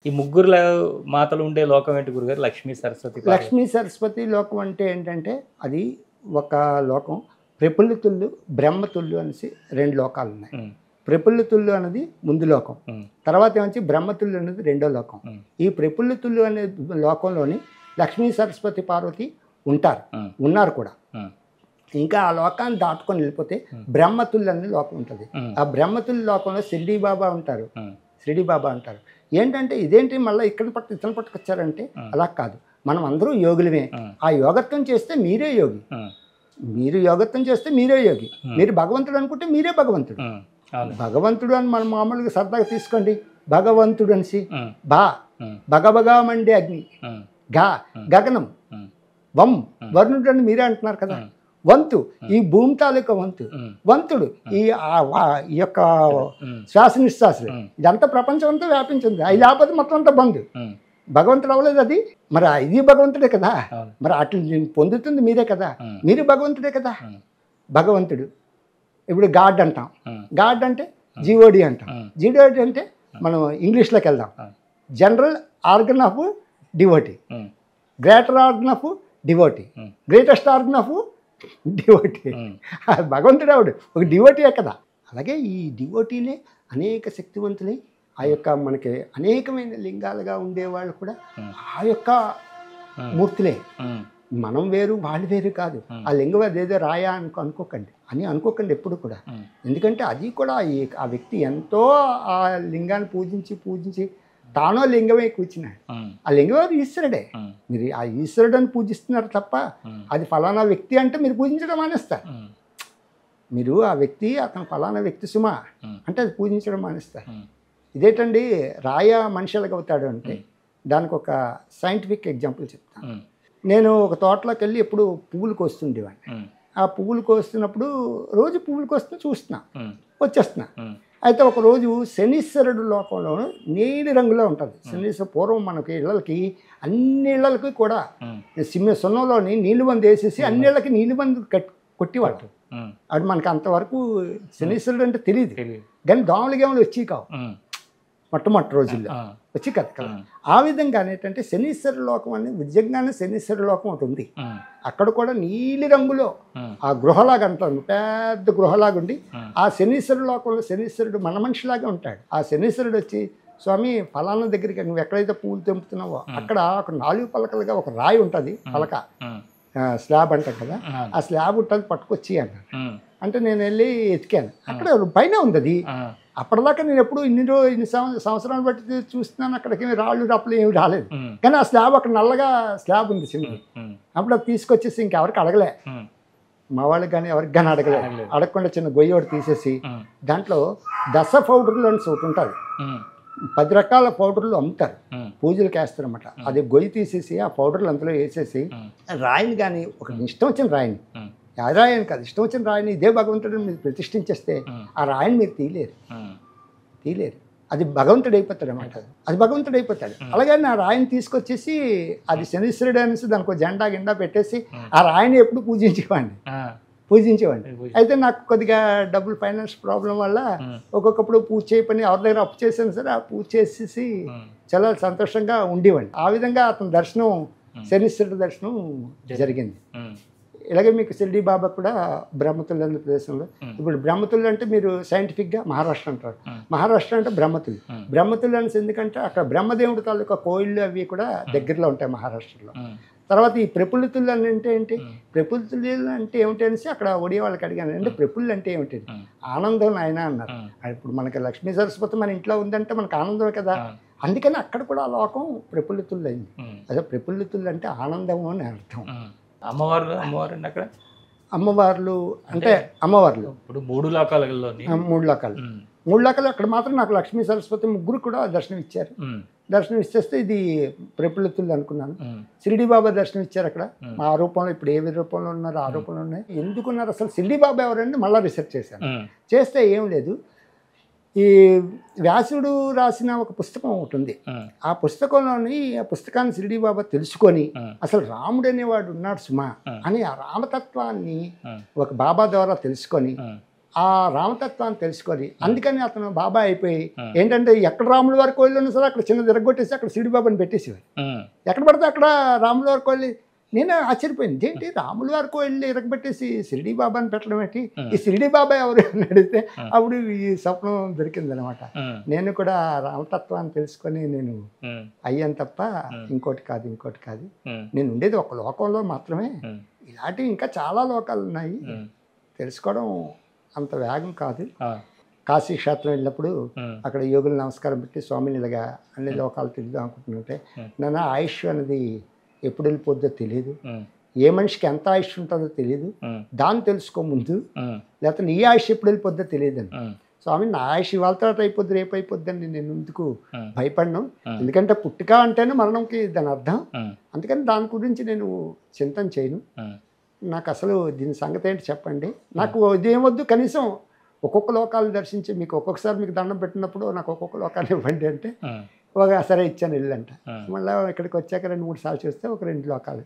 ఈ ముగ్గురు మాతలు ఉండే లోకం ఏంటి గురుగారు? లక్ష్మీ సరస్వతి లక్ష్మీ సరస్వతి లోకం అంటే ఏంటంటే అది ఒక లోకం. ప్రఫుల్లితుళ్ళు బ్రహ్మతుళ్ళు అనేసి 2 లోకాలు ఉన్నాయి. ప్రఫుల్లితుళ్ళు అనేది ముందు లోకం, తర్వాత ఏమంచి బ్రహ్మతుళ్ళు అనేది రెండో లోకం. ఈ ప్రఫుల్లితుళ్ళు అనే లోకంలోని లక్ష్మీ సరస్వతి పార్వతి ఉన్నారు కూడా. ఇంకా ఆ లోకాన్ని దాటుకొని వెళ్ళిపోతే బ్రహ్మతుళ్ళు అనే లోకం ఉంటుంది. ఆ బ్రహ్మతుల్లి లోకంలో షిరిడీ బాబా అంటారు. ఏంటంటే ఇదేంటి మళ్ళీ ఇతను పట్టుకొచ్చారంటే అలా కాదు, మనం అందరూ యోగులమే. ఆ యోగత్వం చేస్తే మీరే యోగి, మీరు యోగత్వం చేస్తే మీరే యోగి. మీరు భగవంతుడు అనుకుంటే మీరే భగవంతుడు. భగవంతుడు అని మనం మామూలుగా సరదాగా తీసుకోండి. భగవంతుడు అనేసి భగభగా మండే అగ్ని, గగనం, వం వరుణుడు అని మీరే అంటున్నారు కదా. వంతు ఈ భూమి తాలూకా వంతుడు ఈ యొక్క శ్వాస నిశ్వాసులు ఇదంతా ప్రపంచం అంతా వ్యాపించింది. అవి లేకపోతే మొత్తం అంతా బంద్. భగవంతుడు అవ్వలేదు అది. మరి ఇది భగవంతుడే కదా. మరి అట్లు పొందుతుంది మీరే కదా, మీరు భగవంతుడే కదా. భగవంతుడు ఇప్పుడు గాడ్ అంటాం. గాడ్ అంటే జీఓడి అంటాం. జీఓడి అంటే మనం ఇంగ్లీష్లోకి వెళ్దాం. General organ of devotee, greater organ of devotee, greatest organ of devotee. భగవంతుడు ఆవిడ ఒక డివోటీయే కదా. అలాగే ఈ డివోటీలే అనేక శక్తివంతులై ఆ యొక్క మనకి అనేకమైన లింగాలుగా ఉండేవాళ్ళు కూడా ఆ యొక్క మూర్తులే. మనం వేరు వాళ్ళు వేరు కాదు. ఆ లింగం అదేదో రాయా అనుకోకండి ఎప్పుడు కూడా. ఎందుకంటే అది కూడా ఆ వ్యక్తి ఎంతో ఆ లింగాన్ని పూజించి తానో లింగమే కూర్చున్నాడు. ఆ లింగం ఈశ్వరుడే. మీరు ఆ ఈశ్వరుడని పూజిస్తున్నారు తప్ప అది ఫలానా వ్యక్తి అంటే మీరు పూజించడం మానేస్తారు. మీరు ఆ వ్యక్తి అతను ఫలానా వ్యక్తి సుమా అంటే అది పూజించడం మానేస్తారు. ఇదేంటండి రాయ మనుషులకు అవుతాడు అంటే దానికి ఒక సైంటిఫిక్ ఎగ్జాంపుల్ చెప్తాను. నేను ఒక తోటలోకి వెళ్ళి ఎప్పుడు పువ్వులు కోస్తుండేవాడిని. ఆ పువ్వులు కోస్తున్నప్పుడు రోజు పువ్వులు కోస్తూ వచ్చేస్తున్నా. అయితే ఒకరోజు శనీశ్వరుడు లోకంలో నీలి రంగులో ఉంటుంది. శనీశ్వరు పూర్వం మనకి ఇళ్ళకి అన్ని ఇళ్ళకి కూడా సున్నంలోని నీళ్ళు మందు వేసేసి అన్ని ఇళ్ళకి నీళ్ళు మందు కొట్టివాడు. అది మనకి అంతవరకు శనీశ్వరుడు అంటే తెలియదు. కానీ దోమలు గేమలు వచ్చి కావు మొట్టమొదటి రోజుల్లో వచ్చి కదా. ఆ విధంగా ఏంటంటే శనీశ్వర లోకం అనేది నిజంగానే శనీశ్వర లోకం ఒకటి ఉంది. అక్కడ కూడా నీలి రంగులో ఆ గృహలాగా అంటారు, పెద్ద గృహలాగా ఉండి ఆ శనీశ్వర లోకంలో శనీశ్వరుడు మన మనిషిలాగా ఉంటాడు. ఆ శనీశ్వరుడు వచ్చి స్వామి ఫలానా దగ్గరికి నువ్వు ఎక్కడైతే పువ్వులు తెంపుతున్నావో అక్కడ ఒక 4 పలకలుగా ఒక రాయి ఉంటుంది, పలక స్లాబ్ అంటారు కదా, ఆ స్లాబ్ ఉంటుంది పట్టుకొచ్చి అన్నాడు. అంటే నేను వెళ్ళి ఎతికాను, అక్కడ పైన ఉంది అది. అప్పటిదాకా నేను ఎప్పుడు ఇన్ని సంవత్సరాలు బట్టి చూస్తున్నాను, అక్కడికి రాళ్ళు రప్పలు ఏమి రాలేదు. కానీ ఆ స్లాబ్ అక్కడ నల్లగా స్లాబ్ ఉంది చిన్నది. అప్పుడు అది తీసుకొచ్చేసి ఇంకెవరికి అడగలే, మా వాళ్ళకి కానీ ఎవరికి కానీ అడగకుండా చిన్న గొయ్యి ఒకటి తీసేసి దాంట్లో దశ పౌడర్లు అని ఒకటి ఉంటుంది. 10 రకాల పౌడర్లు అమ్ముతారు, పూజలకు వేస్తారన్నమాట. అది గొయ్యి తీసేసి ఆ పౌడర్లు అందులో వేసేసి రాయిని కానీ ఒక ఇష్టం వచ్చిన రాయిని, రాయని కాదు ఇష్టం వచ్చిన రాయిని ఇదే భగవంతుడిని మీరు ప్రతిష్ఠించేస్తే ఆ రాయిని మీరు తీయలేరు. అది భగవంతుడు అయిపోతాడు అన్నమాట. అది భగవంతుడు అయిపోతాడు. అలాగే ఆ రాయిని తీసుకొచ్చేసి అది శనీశ్వరుడు అనేసి దానికి జెండా గిండా పెట్టేసి ఆ రాయిని ఎప్పుడు పూజించేవాడిని. అయితే నాకు కొద్దిగా డబ్బులు ఫైనాన్స్ ప్రాబ్లం వల్ల ఒక్కొక్కప్పుడు పూజ చేయపని ఎవరి దగ్గర అప్పు చేశాను సరే ఆ పూజ చేసేసి చాలా సంతోషంగా ఉండేవాడిని. ఆ విధంగా అతని దర్శనం శనీశ్వరుడు దర్శనం జరిగింది. ఇలాగే మీకు షిరిడీ బాబా కూడా బ్రహ్మతుల్లు అనే ప్రదేశంలో. ఇప్పుడు బ్రహ్మతుల్లు అంటే మీరు సైంటిఫిక్గా మహారాష్ట్ర అంటారు. మహారాష్ట్ర అంటే బ్రహ్మతుల్లు అనేసి ఎందుకంటే అక్కడ బ్రహ్మదేవుడి తాలూకా కోయిళ్ళు అవి కూడా దగ్గరలో ఉంటాయి మహారాష్ట్రలో. తర్వాత ఈ ప్రఫుల్లితులు అని అంటే ఏంటి, ప్రఫుల్లితులు అంటే ఏమిటి అనేసి అక్కడ ఒడియా వాళ్ళకి అడిగాను. అంటే ప్రఫుల్లు అంటే ఏమిటి, ఆనందం నాయన అన్నారు. ఇప్పుడు మనకి లక్ష్మీ సరస్వతి మన ఇంట్లో ఉందంటే మనకు ఆనందమే కదా. అందుకని అక్కడ కూడా ఆ లోకం ప్రఫుల్లితులు అయింది. అదే ప్రఫుల్లితులు అంటే ఆనందము అని అర్థం. అమ్మవారు అక్కడ అమ్మవార్లు అంటే అమ్మవార్లు ఇప్పుడు 3 లోకాలలో 3 లోకాలు అక్కడ మాత్రం నాకు లక్ష్మీ సరస్వతి ముగ్గురు కూడా దర్శనం ఇచ్చారు. దర్శనం ఇచ్చేస్తే ఇది ప్రఫుల్లితులు అనుకున్నాను. షిరిడీ బాబా దర్శనం ఇచ్చారు అక్కడ. ఆ రూపంలో ఇప్పుడు ఏ రూపంలో ఉన్నారు ఆ రూపంలో ఉన్నాయి. ఎందుకున్నారు అసలు షిరిడీ బాబా ఎవరంటే మళ్ళీ రీసెర్చ్ చేశాను. చేస్తే ఏం లేదు, ఈ వ్యాసుడు రాసిన ఒక పుస్తకం ఒకటి ఉంది. ఆ పుస్తకాన్ని షిరిడీ బాబా తెలుసుకొని అసలు రాముడు అనేవాడు ఉన్నాడు సుమా అని ఆ రామతత్వాన్ని ఒక బాబా ద్వారా తెలుసుకొని ఆ రామతత్వాన్ని తెలుసుకొని అందుకని అతను బాబా అయిపోయి ఏంటంటే ఎక్కడ రాముల వారికి కోయిలు ఉన్నా సరే అక్కడ చిన్న తిరగొట్టేసి అక్కడ సిడి బాబాని పెట్టేసేవారు. ఎక్కడ పడితే అక్కడ రాముల వారి కోయిలు. నేను ఆశ్చర్యపోయింది, ఏంటి రాముల వారి కోయిల్ని ఇరగబెట్టేసి షిరిడి బాబాని పెట్టడం ఏంటి, ఈ షిరిడి బాబా ఎవరు అని అడిగితే అప్పుడు ఈ స్వప్నం దొరికింది అనమాట. నేను కూడా రామతత్వాన్ని తెలుసుకొని నేను అయ్యాను తప్ప ఇంకోటి కాదు. నేను ఉండేది ఒక లోకంలో మాత్రమే. ఇలాంటివి ఇంకా చాలా లోకాలు ఉన్నాయి, తెలుసుకోవడం అంత వేగం కాదు. కాశీ క్షేత్రం వెళ్ళినప్పుడు అక్కడ యోగులు నమస్కారం పెట్టి స్వామిని ఇలాగా అన్ని లోకాలు తిరుగుదాం అనుకుంటుంటే నన్ను ఆయుష్ అనేది ఎప్పుడు వెళ్ళిపోద్దో తెలియదు, ఏ మనిషికి ఎంత ఆయుష్ ఉంటుందో తెలియదు, దాన్ని తెలుసుకో ముందు, లేకపోతే నీ ఆయుష్ ఎప్పుడు వెళ్ళిపోద్దో తెలియదని. స్వామి నా ఆయుష్ ఇవాళ తర్వాత అయిపోద్ది రేపు అయిపోద్దని నేను ఎందుకు భయపడను, ఎందుకంటే పుట్టుక అంటేనే మరణంకి దాని అర్థం, అందుకని దాని గురించి నేను చింతన చేయను. నాకు అసలు దీని సంగతి ఏంటి చెప్పండి, నాకు ఇదేమొద్దు, కనీసం ఒక్కొక్క లోకాలు దర్శించి మీకు ఒక్కొక్కసారి మీకు దండం పెట్టినప్పుడు నాకు ఒక్కొక్క లోకాన్ని ఇవ్వండి అంటే సరే ఇచ్చాను వెళ్ళంట. మళ్ళీ ఇక్కడికి వచ్చాక 2-3 సార్లు చూస్తే ఒక 2 లోకాలు,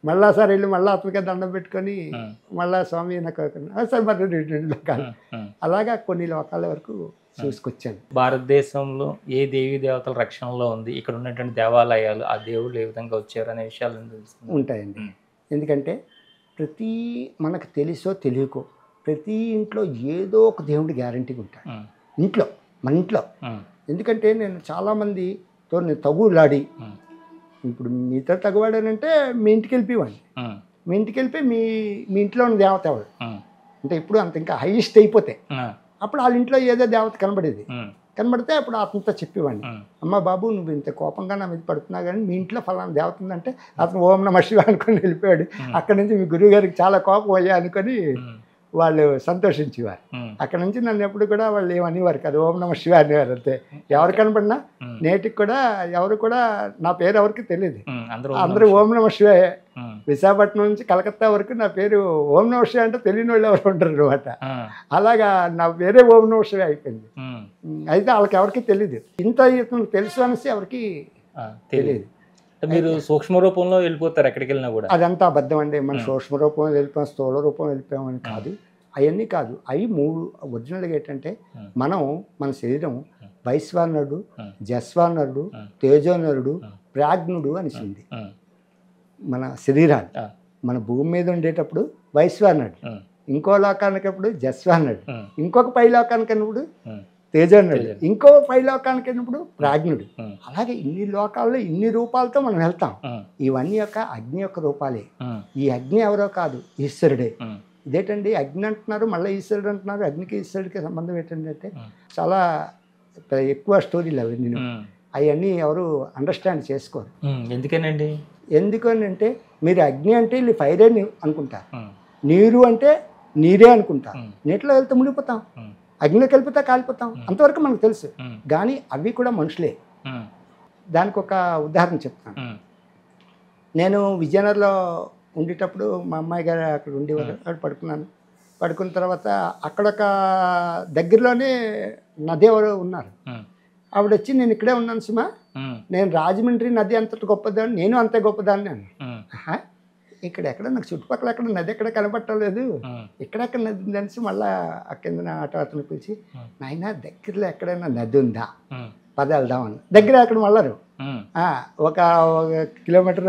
మళ్ళా సార్ వెళ్ళి మళ్ళీ అతనికే దండం పెట్టుకొని మళ్ళీ స్వామి నాకు సరే మరి 2 లోకాలు, అలాగా కొన్ని లోకాల వరకు చూసుకొచ్చాను. భారతదేశంలో ఏ దేవీ దేవతల రక్షణలో ఉంది, ఇక్కడ ఉన్నటువంటి దేవాలయాలు, ఆ దేవుళ్ళు ఏ విధంగా వచ్చారు అనే విషయాలు ఉంటాయండి. ఎందుకంటే ప్రతి మనకు తెలుసో తెలియకో ప్రతి ఇంట్లో ఏదో ఒక దేవుడి గ్యారంటీగా ఉంటాడు ఇంట్లో, మన ఇంట్లో. ఎందుకంటే నేను చాలామందితో నేను తగులాడి, ఇప్పుడు మీతో తగువాడానంటే మీ ఇంటికి వెళ్ళిపోయేవాడిని, మీ ఇంటికి వెళ్ళిపోయి మీ ఇంట్లో ఉన్న దేవత ఎవరు అంటే ఇప్పుడు అంత ఇంకా హైయెస్ట్ అయిపోతే అప్పుడు వాళ్ళ ఇంట్లో ఏదో దేవత కనబడితే అప్పుడు అతనితో చెప్పేవాడిని, అమ్మ బాబు నువ్వు ఇంత కోపంగా నా మీద పడుతున్నా కానీ మీ ఇంట్లో ఫలానా దేవత ఉందంటే అతను ఓం నమః శివాయ అనుకొని వెళ్ళిపోయాడు. అక్కడి నుంచి మీ గురువు గారికి చాలా కోపం అయ్యా అనుకొని వాళ్ళు సంతోషించేవారు. అక్కడ నుంచి నన్ను ఎప్పుడు కూడా వాళ్ళు ఏమనేవారు కాదు, ఓం నమః శివాయ అనేవారు అంతే. ఎవరు కనపడినా నేటికి కూడా ఎవరు కూడా నా పేరు ఎవరికి తెలియదు, అందరూ ఓం నమః శివాయ. విశాఖపట్నం నుంచి కలకత్తా వరకు నా పేరు ఓం నమః శివాయ అంటే తెలియని వాళ్ళు ఎవరు ఉంటారు అనమాట. అలాగా నా పేరే ఓం నమః శివాయ అయిపోయింది. అయితే వాళ్ళకి ఎవరికి తెలియదు, ఇంత ఇతను తెలుసు అనేసి ఎవరికి తెలియదు. మీరు సూక్ష్మ రూపంలో వెళ్ళిపోతారు ఎక్కడికి వెళ్ళినా కూడా, అదంతా అబద్ధం అండి. మన సూక్ష్మ రూపం వెళ్ళిపోయాం, స్థూల రూపం వెళ్ళిపోయామని కాదు, అవన్నీ కాదు. అవి 3 ఒరిజినల్గా ఏంటంటే మన శరీరం వైశ్వానరుడు, జస్వానరుడు, తేజోనరుడు, ప్రాజ్ఞుడు అనిసింది. మన శరీరాన్ని మన భూమి మీద ఉండేటప్పుడు వైశ్వానరుడు, ఇంకో లోకానికప్పుడు జస్వానరుడు, ఇంకొక పై లోకానికప్పుడు తేజోనరుడు, ఇంకో పై లోకానికి వెళ్ళినప్పుడు ప్రాజ్ఞుడు. అలాగే ఇన్ని లోకాల్లో ఇన్ని రూపాలతో మనం వెళ్తాం. ఇవన్నీ యొక్క అగ్ని యొక్క రూపాలే. ఈ అగ్ని ఎవరో కాదు, ఈశ్వరుడే. ఇదేంటండి అగ్ని అంటున్నారు, మళ్ళీ ఈశ్వరుడు అంటున్నారు. అగ్నికి ఈశ్వరుడికి సంబంధం ఏంటంటే చాలా ఎక్కువ స్టోరీలు అవి, నేను అవన్నీ ఎవరు అండర్స్టాండ్ చేసుకోరు. ఎందుకనండి? ఎందుకనంటే మీరు అగ్ని అంటే వీళ్ళు ఫైరే అనుకుంటారు, నీరు అంటే నీరే అనుకుంటారు. నీటిలో వెళ్తే మునిగిపోతాం, అగ్నిలోకి వెళ్ళిపోతే కాలిపోతాం, అంతవరకు మనకు తెలుసు. కానీ అవి కూడా మనుషులే. దానికి ఒక ఉదాహరణ చెప్తాను. నేను విజయనగరంలో ఉండేటప్పుడు మా అమ్మాయి గారు అక్కడ ఉండేవారు, అక్కడ పడుకున్న తర్వాత అక్కడొక దగ్గరలోనే నది ఎవరు ఉన్నారు. ఆవిడ వచ్చి నేను ఇక్కడే ఉన్నాను సుమా, నేను రాజమండ్రి నది అంతటి గొప్పదాన్ని, నేను అంతే గొప్పదాన్ని అన్నాను. ఇక్కడ ఎక్కడ నాకు చుట్టుపక్కల ఎక్కడ నది ఎక్కడ కనపట్టలేదు, ఎక్కడెక్కడ నది ఉందనేసి మళ్ళీ ఆ కింద ఆటో అతను పిలిచి, నాయన దగ్గరలో ఎక్కడైనా నది ఉందా, పద వెళ్దామని. దగ్గర అక్కడ మళ్ళరు ఒక 1 కిలోమీటర్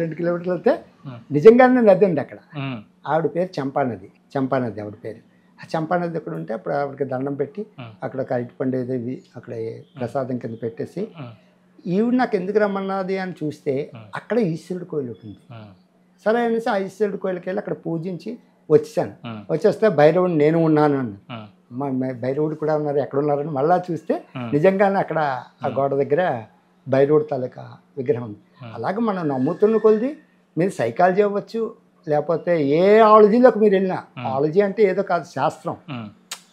2 కిలోమీటర్లు వెళ్తే నిజంగానే నది ఉంది అక్కడ. ఆవిడ పేరు చంపానది ఆవిడ పేరు. ఆ చంపానది అక్కడ ఉంటే అప్పుడు ఆవిడకి దండం పెట్టి అక్కడ ఒక అరటిపండు ఏదో అక్కడ ప్రసాదం కింద పెట్టేసి, ఈవిడ నాకు ఎందుకు రమ్మన్నది అని చూస్తే అక్కడ ఈశ్వరుడు కోయిలు ఉంటుంది. సరే అనేసి ఆ ఈశ్వరుడు కోయిలకి వెళ్ళి అక్కడ పూజించి వచ్చేసాను. వచ్చేస్తే భైరవుడు నేను ఉన్నాను అన్న, భైరవుడు కూడా ఉన్నారు, ఎక్కడున్నారని మళ్ళా చూస్తే నిజంగానే అక్కడ ఆ గోడ దగ్గర భైరవుడు తాలూకా విగ్రహం ఉంది. అలాగే మనం నమ్ముతున్న కొద్ది మీరు సైకాలజీ అవ్వచ్చు, లేకపోతే ఏ ఆలజీలోకి మీరు వెళ్ళినా, ఆలజీ అంటే ఏదో కాదు శాస్త్రం.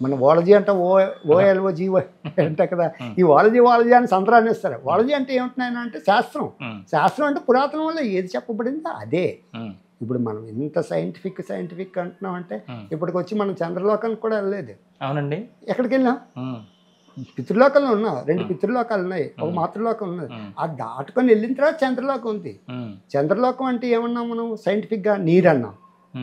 మన ఓలజీ అంటే ఓఎల్ఓజీ అంటే కదా, ఈ ఓలజీ అని సంతరాన్ని ఇస్తారు. ఓలజీ అంటే ఏమంటున్నాయన అంటే శాస్త్రం అంటే పురాతనం వల్ల ఏది చెప్పబడిందో అదే. ఇప్పుడు మనం ఎంత సైంటిఫిక్ అంటున్నాం అంటే ఇప్పటికి వచ్చి మనం చంద్రలోకానికి కూడా వెళ్ళలేదు. అవునండి, ఎక్కడికి వెళ్ళాం? పితృలోకంలో ఉన్నాం, 2 పితృలోకాలు ఉన్నాయి, ఒక మాతృలోకం ఉన్నది. ఆ దాటుకొని వెళ్ళిన తర్వాత చంద్రలోకం ఉంది. చంద్రలోకం అంటే ఏమన్నాం మనం సైంటిఫిక్గా? నీరు అన్నాం.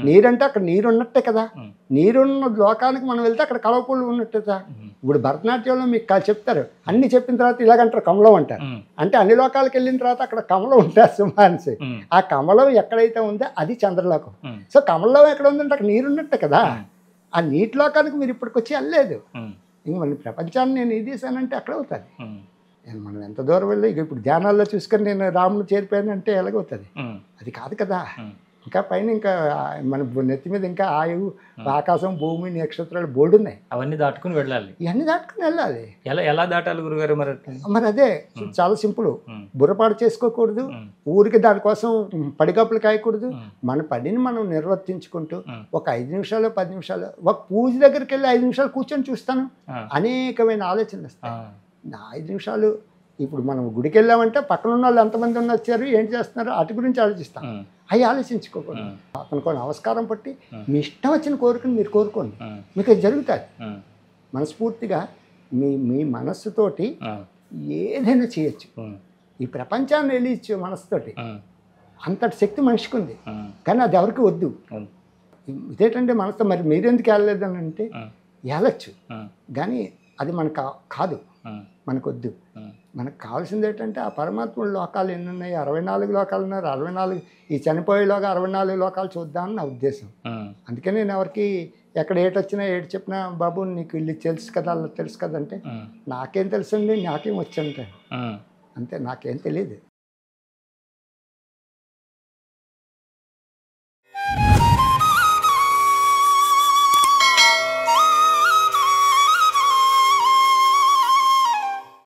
నీరంటే అక్కడ నీరు ఉన్నట్టే కదా, ఉమ్. నీరున్న లోకానికి మనం వెళ్తే అక్కడ కలవపూలు ఉన్నట్టే కదా. ఉమ్. ఇప్పుడు భరతనాట్యంలో మీకు చెప్తారు, అన్ని చెప్పిన తర్వాత ఇలాగంటారు కమలం అంటారు. ఉమ్. అంటే అన్ని లోకాలకు వెళ్ళిన తర్వాత అక్కడ కమలం ఉంటారు సింహాన్సి. ఉమ్. ఆ కమలం ఎక్కడైతే ఉందో అది చంద్రలోకం. ఉమ్. సో కమలం ఎక్కడ ఉందంటే అక్కడ నీరు ఉన్నట్టే కదా. ఉమ్. ఆ నీటి లోకానికి మీరు ఇప్పటికొచ్చి వెళ్ళలేదు. ఉమ్. ఇంక మన ప్రపంచాన్ని నేను ఇది చేశానంటే అక్కడ అవుతుంది. ఉమ్. మనం ఎంత దూరం వెళ్ళి ఇక ఇప్పుడు ధ్యానాల్లో చూసుకొని నేను రాముని చేరిపోయాను అంటే ఎలాగవుతుంది? ఉమ్. అది కాదు కదా. ఉమ్. ఇంకా పైన ఇంకా మన నెత్తి మీద ఇంకా ఆయువు, ఆకాశం, భూమి, నక్షత్రాలు బోర్డు ఉన్నాయి. అవన్నీ దాటుకుని వెళ్ళాలి. ఇవన్నీ దాటుకుని వెళ్ళాలి. ఎలా దాటాలి గురుగారు మరి? మరి అదే చాలా సింపుల్. ఉమ్. బుర్రపాటు చేసుకోకూడదు, ఉమ్. ఊరికి దానికోసం పడికప్పులు కాయకూడదు. ఉమ్. మన పనిని మనం నిర్వర్తించుకుంటూ ఉమ్. ఒక 5 నిమిషాలు 10 నిమిషాలు ఒక పూజ దగ్గరికి వెళ్ళి 5 నిమిషాలు కూర్చొని చూస్తాను. ఆ. అనేకమైన ఆలోచనలు ఆ. వస్తాయి. నా 5 నిమిషాలు ఇప్పుడు మనం గుడికి వెళ్ళామంటే పక్కన ఉన్న వాళ్ళు ఎంతమంది వచ్చారు, ఏంటి చేస్తున్నారు, వాటి గురించి ఆలోచిస్తాం. ఉమ్. అవి ఆలోచించుకోకూడదు. ఉమ్. అతనికి నమస్కారం పట్టి ఉమ్. మీ ఇష్టం వచ్చిన కోరికను మీరు కోరుకోండి, ఉమ్. మీకు అది జరుగుతుంది. ఉమ్. మనస్ఫూర్తిగా మీ మనస్సుతోటి ఆ. ఏదైనా చేయొచ్చు. ఉమ్. ఈ ప్రపంచాన్ని వెళ్ళిచ్చు మనసుతోటి. ఉమ్. అంతటి శక్తి మనిషికి ఉంది. ఉమ్. కానీ అది ఎవరికి వద్దు. ఉమ్. ఇదేంటంటే మనసుతో మరి మీరెందుకు వెళ్ళలేదని అంటే ఉమ్. వెళ్ళచ్చు, ఉమ్. కానీ అది మనకు కాదు, ఉమ్. మనకు వద్దు. ఉమ్. మనకు కావాల్సింది ఏంటంటే ఆ పరమాత్మ లోకాలు ఎన్ని ఉన్నాయి, 64 లోకాలు ఉన్నారు. 64 ఈ చనిపోయేలోగా 64 లోకాలు చూద్దామని నా ఉద్దేశం. ఉమ్. అందుకే నేను ఎవరికి ఎక్కడ ఏటొచ్చినా ఏడు చెప్పినా, బాబు నీకు ఇల్లు తెలుసు కదా, అలా తెలుసు కదా అంటే, ఉమ్. నాకేం తెలుసండి, నాకేం వచ్చంటే ఉమ్. అంతే, నాకేం తెలియదు.